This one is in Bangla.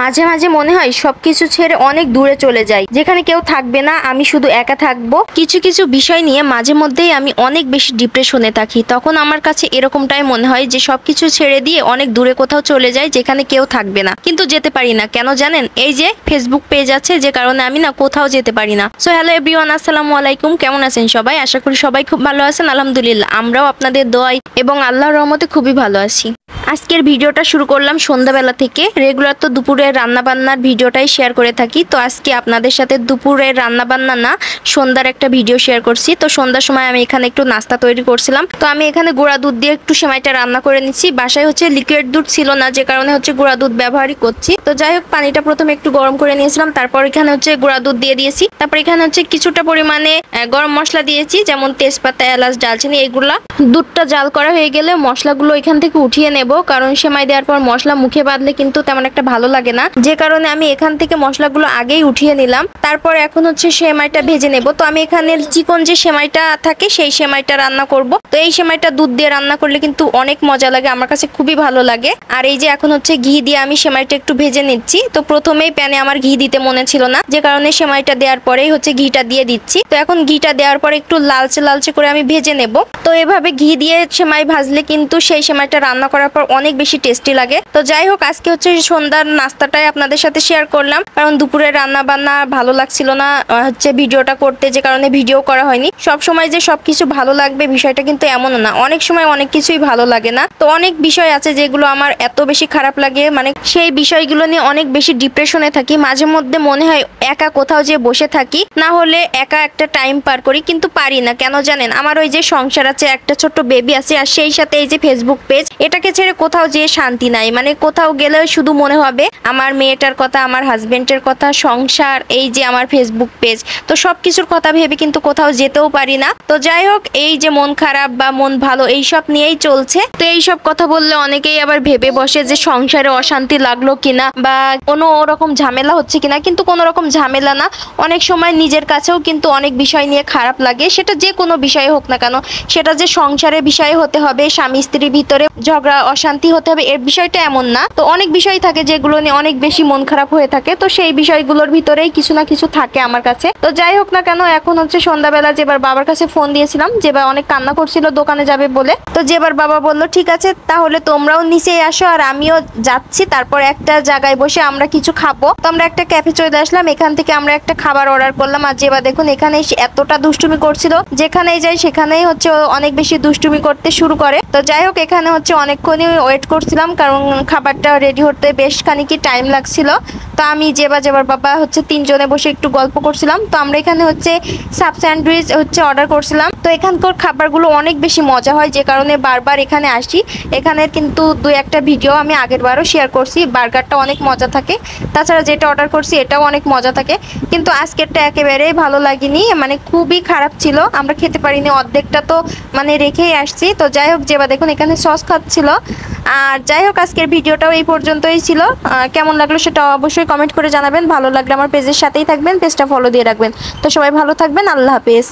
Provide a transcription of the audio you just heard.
মাঝে মাঝে মনে হয় সবকিছু ছেড়ে অনেক দূরে চলে যাই, যেখানে কেউ থাকবে না, আমি শুধু একা থাকবো। কিছু কিছু বিষয় নিয়ে মাঝে মধ্যেই আমি অনেক বেশি ডিপ্রেশনে থাকি। তখন আমার কাছে এরকমটাই মনে হয় যে সবকিছু ছেড়ে দিয়ে অনেক দূরে কোথাও চলে যায়, যেখানে কেউ থাকবে না। কিন্তু যেতে পারি না, কেন জানেন? এই যে ফেসবুক পেজ আছে, যে কারণে আমি না কোথাও যেতে পারি না। সো হ্যালো এভরিওয়ান, আসসালামু আলাইকুম। কেমন আছেন সবাই? আশা করি সবাই খুব ভালো আছেন। আলহামদুলিল্লাহ, আমরাও আপনাদের দোয়ায় এবং আল্লাহর রহমতে খুবই ভালো আছি। আজকের ভিডিওটা শুরু করলাম সন্ধ্যাবেলা থেকে। রেগুলার তো দুপুরের রান্নাবান্নার ভিডিওটাই শেয়ার করে থাকি। তো আজকে আপনাদের সাথে দুপুরের রান্নাবান্না না, সন্ধ্যার একটা ভিডিও শেয়ার করছি। তো সন্ধ্যার সময় আমি এখানে একটু নাস্তা তৈরি করছিলাম। তো আমি এখানে গুঁড়া দুধ দিয়ে একটু সেমাইটা রান্না করে নিচ্ছি। বাসায় হচ্ছে লিকুইড দুধ ছিল না, যে কারণে হচ্ছে গুঁড়া দুধ ব্যবহারই করছি। তো যাই হোক, পানিটা প্রথমে একটু গরম করে নিয়েছিলাম, তারপর এখানে হচ্ছে গুঁড়া দুধ দিয়ে দিয়েছি। তারপর এখানে হচ্ছে কিছুটা পরিমাণে গরম মশলা দিয়েছি, যেমন তেজপাতা, এলাচ, দারচিনি, এগুলা। দুধটা জাল করা হয়ে গেলে মশলাগুলো এখান থেকে উঠিয়ে নেব, কারণ সেমাই দেওয়ার পর মশলা মুখে বাঁধলে কিন্তু তেমন একটা ভালো লাগে না, যে কারণে আমি এখান থেকে মশলাগুলো আগেই উঠিয়ে নিলাম। তারপর এখন হচ্ছে সেমাইটা ভেজে নেব। তো আমি এখানে চিকন যে সেমাইটা থাকে সেই সেমাইটা রান্না করব। তো এই সেমাইটা দুধ দিয়ে রান্না করলে কিন্তু অনেক মজা লাগে, আমার কাছে খুবই ভালো লাগে। আর এই যে এখন হচ্ছে ঘি দিয়ে আমি সেমাইটা একটু ভেজে নিচ্ছি। তো প্রথমেই প্যানে আমার ঘি দিতে মনে ছিল না, যে কারণে সেমাইটা দেওয়ার পরেই হচ্ছে ঘিটা দিয়ে দিচ্ছি। তো এখন ঘিটা দেওয়ার পরে একটু লালচে লালচে করে আমি ভেজে নেব। তো এভাবে ঘি দিয়ে সেমাই ভাজলে কিন্তু সেই সেমাইটা রান্না করার পর অনেক বেশি টেস্টি লাগে। তো যাই হোক, আজকে হচ্ছে সন্ধ্যার নাস্তাটাই আপনাদের সাথে শেয়ার করলাম, কারণ দুপুরে রান্না বান্না ভালো লাগছিল না হচ্ছে ভিডিওটা করতে, যে কারণে ভিডিও করা হয়নি। সব সময় যে সবকিছু ভালো লাগবে বিষয়টা কিন্তু এমনও না, অনেক সময় অনেক কিছুই ভালো লাগে না। তো অনেক বিষয় আছে যেগুলো আমার এত বেশি খারাপ লাগে, মানে সেই বিষয়গুলো নিয়ে অনেক বেশি ডিপ্রেশনে থাকি। মাঝে মধ্যে মনে হয় একা কোথাও যে বসে থাকি, না হলে একা একটা টাইম পার করি, কিন্তু পারি না। কেন জানেন? আমার ওই যে সংসার আছে, একটা ছোট্ট বেবি আছে, আর সেই সাথে এই যে ফেসবুক পেজ, এটাকে ছেড়ে কোথাও যে শান্তি নাই। মানে কোথাও গেলে শুধু মনে হবে আমার মেয়েটার কথা, আমার হাজবেন্ডের কথা, সংসার, এই যে আমার ফেসবুক পেজ। তো সবকিছুর কথা ভেবে কিন্তু কোথাও যেতেও পারি না। তো যাই হোক, এই যে মন খারাপ বা মন ভালো এইসব নিয়েই চলছে। তো এইসব কথা বললে অনেকেই আবার ভেবে বসে যে সংসারে অশান্তি লাগলো কিনা বা কোনো রকম ঝামেলা হচ্ছে কিনা, কিন্তু কোনো রকম ঝামেলা না। অনেক সময় নিজের কাছেও কিন্তু অনেক বিষয় নিয়ে খারাপ লাগে, সেটা যে কোনো বিষয় হোক না কেন। সেটা যে সংসারের বিষয় হতে হবে, স্বামী স্ত্রীর ভিতরে ঝগড়া অশান্তি হতে হবে, এর বিষয়টা এমন না। তো অনেক বিষয় থাকে যেগুলো নিয়ে অনেক বেশি মন খারাপ হয়ে থাকে। তো সেই বিষয়গুলোর ভিতরেই কিছু না কিছু থাকে আমার কাছে। তো যাই হোক না কেন, এখন হচ্ছে সন্ধ্যাবেলা যেবার বাবার কাছে ফোন দিয়েছিলাম, যেবার অনেক কান্না করছিল দোকানে যাবে বলে। তো যেবার বাবা বললো ঠিক আছে, তাহলে তোমরাও নিচে আসো আর আমিও যাচ্ছি, তারপর একটা জায়গায় বসে আমরা কিছু খাবো। তো আমরা একটা ক্যাফে চলে আসলাম, এখান থেকে আমরা একটা খাবার অর্ডার করলাম। আর যেবার দেখুন এখানে এতটা দুষ্টুমি করছিল, যেখানেই যাই সেখানেই হচ্ছে অনেক বেশি দুষ্টুমি করতে শুরু করে। তো যাই হোক, এখানে হচ্ছে অনেকক্ষণই ওয়েট করছিলাম, কারণ খাবারটা রেডি হতে বেশ খানিকই টাইম লাগছিল। তো আমি যেবার বাবা হচ্ছে তিনজনে বসে একটু গল্প করছিলাম। তো আমরা এখানে হচ্ছে সাব স্যান্ডউইচ হচ্ছে অর্ডার করছিলাম। তো এখানকার খাবারগুলো অনেক বেশি মজা হয়, যে কারণে বারবার এখানে আসি। এখানের কিন্তু দুই একটা ভিডিও আমি আগের বারও শেয়ার করছি। বার্গারটা অনেক মজা থাকে, তাছাড়া যেটা অর্ডার করছি এটাও অনেক মজা থাকে। কিন্তু আজকেরটা একেবারেই ভালো লাগেনি, মানে খুবই খারাপ ছিল। আমরা খেতে পারিনি, অর্ধেকটা তো মানে রেখেই আসছি। তো যাই হোক, যেবা দেখুন এখানে সস খাচ্ছিল। আর যাই হোক, আজকের ভিডিওটাও এই পর্যন্তই ছিল। কেমন লাগলো সেটা অবশ্যই কমেন্ট করে জানাবেন। ভালো লাগলে আমার পেজের সাথেই থাকবেন, পেজটা ফলো দিয়ে রাখবেন। তো সবাই ভালো থাকবেন, আল্লাহ হাফেজ।